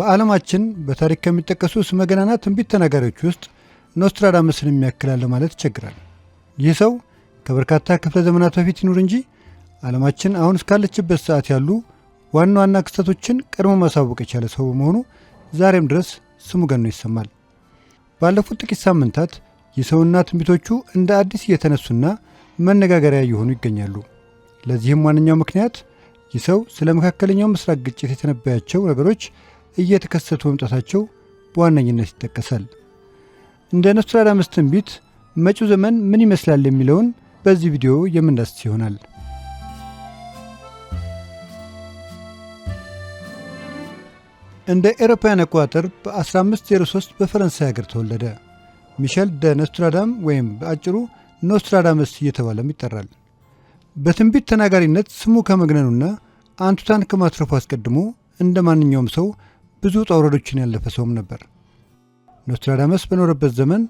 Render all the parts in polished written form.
በዓለማችን በታሪክ ከሚጠቀሱ ስመ ገናና ትንቢት ተናጋሪዎች ውስጥ ኖስትራዳመስን የሚያክል አለ ማለት ይቸግራል። ይህ ሰው ከበርካታ ክፍለ ዘመናት በፊት ይኑር እንጂ ዓለማችን አሁን እስካለችበት ሰዓት ያሉ ዋና ዋና ክስተቶችን ቀድሞ ማሳወቅ የቻለ ሰው በመሆኑ ዛሬም ድረስ ስሙ ገኖ ይሰማል። ባለፉት ጥቂት ሳምንታት የሰውና ትንቢቶቹ እንደ አዲስ እየተነሱና መነጋገሪያ እየሆኑ ይገኛሉ። ለዚህም ዋነኛው ምክንያት ይህ ሰው ስለ መካከለኛው ምስራቅ ግጭት የተነበያቸው ነገሮች እየተከሰቱ መምጣታቸው በዋነኝነት ይጠቀሳል። እንደ ኖስትራዳመስ ትንቢት መጪው ዘመን ምን ይመስላል የሚለውን በዚህ ቪዲዮ የምንዳስስ ይሆናል። እንደ ኤሮፓውያን አቆጣጠር በ1503 በፈረንሳይ ሀገር ተወለደ። ሚሸል ደ ኖስትራዳም ወይም በአጭሩ ኖስትራዳመስ እየተባለም ይጠራል። በትንቢት ተናጋሪነት ስሙ ከመግነኑና አንቱታን ከማትረፉ አስቀድሞ እንደ ማንኛውም ሰው ብዙ ውጣ ውረዶችን ያለፈ ሰውም ነበር። ኖስትራዳመስ በኖረበት ዘመን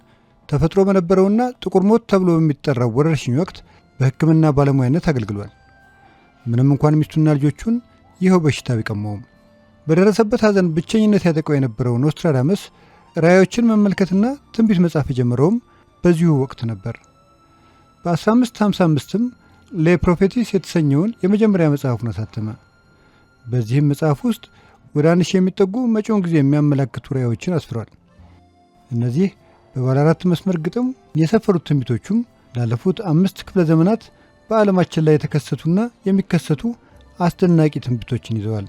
ተፈጥሮ በነበረውና ጥቁር ሞት ተብሎ በሚጠራው ወረርሽኝ ወቅት በሕክምና ባለሙያነት አገልግሏል። ምንም እንኳን ሚስቱና ልጆቹን ይኸው በሽታ ቢቀማውም በደረሰበት ሐዘን ብቸኝነት ያጠቀው የነበረው ኖስትራዳመስ ራእዮችን መመልከትና ትንቢት መጻፍ የጀመረውም በዚሁ ወቅት ነበር። በ1555ም ሌፕሮፌቲስ የተሰኘውን የመጀመሪያ መጽሐፉን አሳተመ። በዚህም መጽሐፍ ውስጥ ወደ 1000 የሚጠጉ መጪውን ጊዜ የሚያመላክቱ ራእዮችን አስፍሯል። እነዚህ በባለ 4 መስመር ግጥም የሰፈሩት ትንቢቶቹም ላለፉት 5 ክፍለ ዘመናት በዓለማችን ላይ የተከሰቱና የሚከሰቱ አስደናቂ ትንቢቶችን ይዘዋል።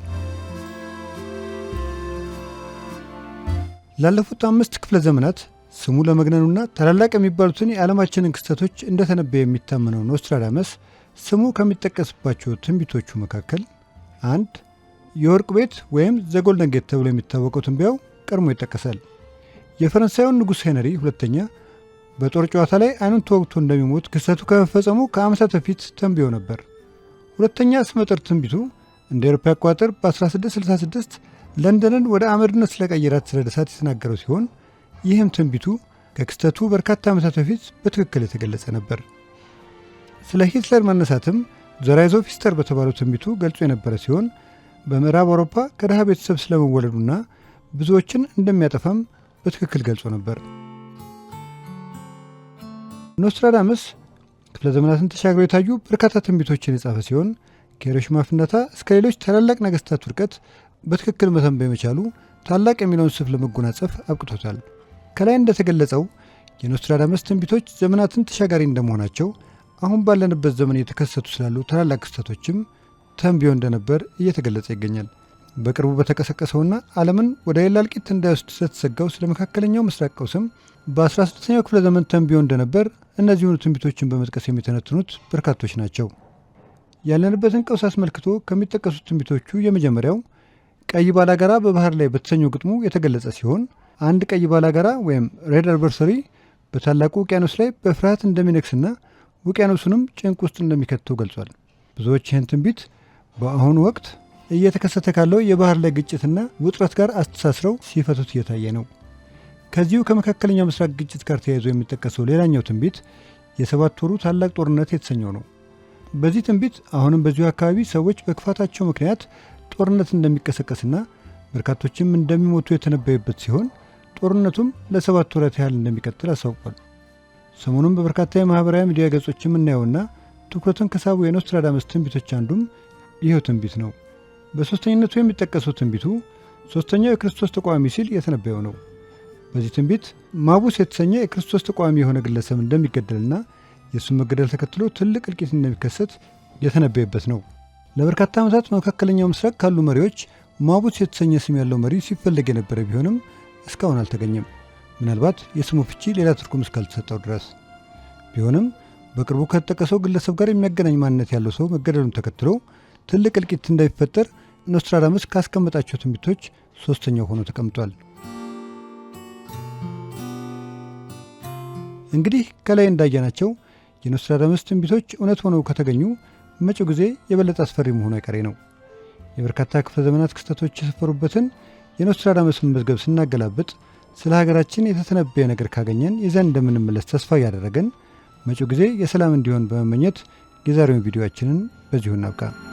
ላለፉት 5 ክፍለ ዘመናት ስሙ ለመግነኑና ታላላቅ የሚባሉትን የዓለማችንን ክስተቶች እንደተነበየ የሚታመነው ኖስትራዳመስ ስሙ ከሚጠቀስባቸው ትንቢቶቹ መካከል 1. የወርቅ ቤት ወይም ዘጎልደን ጌት ተብሎ የሚታወቀው ትንቢያው ቀድሞ ይጠቀሳል። የፈረንሳዩን ንጉሥ ሄንሪ ሁለተኛ በጦር ጨዋታ ላይ አይኑን ተወግቶ እንደሚሞት ክስተቱ ከመፈጸሙ ከዓመታት በፊት ተንብዮ ነበር። ሁለተኛ ስመጥር ትንቢቱ እንደ አውሮፓ አቆጣጠር በ1666 ለንደንን ወደ አመድነት ስለቀየራት ስለ እሳት የተናገረው ሲሆን ይህም ትንቢቱ ከክስተቱ በርካታ ዓመታት በፊት በትክክል የተገለጸ ነበር። ስለ ሂትለር መነሳትም ዘ ራይዝ ኦፍ ሂትለር በተባለው ትንቢቱ ገልጾ የነበረ ሲሆን በምዕራብ አውሮፓ ከድሃ ቤተሰብ ስለመወለዱና ብዙዎችን እንደሚያጠፋም በትክክል ገልጾ ነበር። ኖስትራዳመስ ክፍለ ዘመናትን ተሻግረው የታዩ በርካታ ትንቢቶችን የጻፈ ሲሆን ከሂሮሺማ ፍንዳታ እስከ ሌሎች ታላላቅ ነገሥታት ውድቀት በትክክል መተንበይ መቻሉ ታላቅ የሚለውን ስፍ ለመጎናጸፍ አብቅቶታል። ከላይ እንደተገለጸው የኖስትራዳመስ ትንቢቶች ዘመናትን ተሻጋሪ እንደመሆናቸው አሁን ባለንበት ዘመን የተከሰቱ ስላሉ ታላላቅ ክስተቶችም ተንብዮ እንደነበር እየተገለጸ ይገኛል። በቅርቡ በተቀሰቀሰውና ዓለምን ወደ ሌላ እልቂት እንዳይወስድ ስለተሰጋው ስለ መካከለኛው ምስራቅ ቀውስም በ16ኛው ክፍለ ዘመን ተንብዮ እንደነበር እነዚሁኑ ትንቢቶችን በመጥቀስ የሚተነትኑት በርካቶች ናቸው። ያለንበትን ቀውስ አስመልክቶ ከሚጠቀሱት ትንቢቶቹ የመጀመሪያው ቀይ ባላጋራ በባህር ላይ በተሰኘው ግጥሙ የተገለጸ ሲሆን አንድ ቀይ ባላጋራ ወይም ሬድ አድቨርሰሪ በታላቁ ውቅያኖስ ላይ በፍርሃት እንደሚነግስና ውቅያኖሱንም ጭንቅ ውስጥ እንደሚከተው ገልጿል። ብዙዎች ይህን ትንቢት በአሁኑ ወቅት እየተከሰተ ካለው የባህር ላይ ግጭትና ውጥረት ጋር አስተሳስረው ሲፈቱት እየታየ ነው። ከዚሁ ከመካከለኛው ምስራቅ ግጭት ጋር ተያይዞ የሚጠቀሰው ሌላኛው ትንቢት የ7 ወሩ ታላቅ ጦርነት የተሰኘው ነው። በዚህ ትንቢት አሁንም በዚሁ አካባቢ ሰዎች በክፋታቸው ምክንያት ጦርነት እንደሚቀሰቀስና በርካቶችም እንደሚሞቱ የተነበየበት ሲሆን ጦርነቱም ለ7 ወራት ያህል እንደሚቀጥል አሳውቋል። ሰሞኑን በበርካታ የማኅበራዊ ሚዲያ ገጾች የምናየውና ትኩረትን ከሳቡ የኖስትራዳመስ ትንቢቶች አንዱም ይኸው ትንቢት ነው። በሦስተኝነቱ የሚጠቀሰው ትንቢቱ ሦስተኛው የክርስቶስ ተቃዋሚ ሲል የተነበየው ነው። በዚህ ትንቢት ማቡስ የተሰኘ የክርስቶስ ተቃዋሚ የሆነ ግለሰብ እንደሚገደልና የእሱን መገደል ተከትሎ ትልቅ እልቂት እንደሚከሰት የተነበየበት ነው። ለበርካታ ዓመታት መካከለኛው ምስራቅ ካሉ መሪዎች ማቡስ የተሰኘ ስም ያለው መሪ ሲፈለግ የነበረ ቢሆንም እስካሁን አልተገኘም። ምናልባት የስሙ ፍቺ ሌላ ትርጉም እስካልተሰጠው ድረስ ቢሆንም በቅርቡ ከተጠቀሰው ግለሰብ ጋር የሚያገናኝ ማንነት ያለው ሰው መገደሉን ተከትሎ ትልቅ እልቂት እንዳይፈጠር ኖስትራዳመስ ካስቀመጣቸው ትንቢቶች ሦስተኛው ሆኖ ተቀምጧል። እንግዲህ ከላይ እንዳየናቸው የኖስትራዳመስ ትንቢቶች እውነት ሆነው ከተገኙ መጪው ጊዜ የበለጠ አስፈሪ መሆኑ አይቀሬ ነው። የበርካታ ክፍለ ዘመናት ክስተቶች የሰፈሩበትን የኖስትራዳመስን መዝገብ ስናገላብጥ ስለ ሀገራችን የተተነበየ ነገር ካገኘን ይዘን እንደምንመለስ ተስፋ እያደረገን መጪው ጊዜ የሰላም እንዲሆን በመመኘት የዛሬውን ቪዲዮአችንን በዚሁ እናብቃ።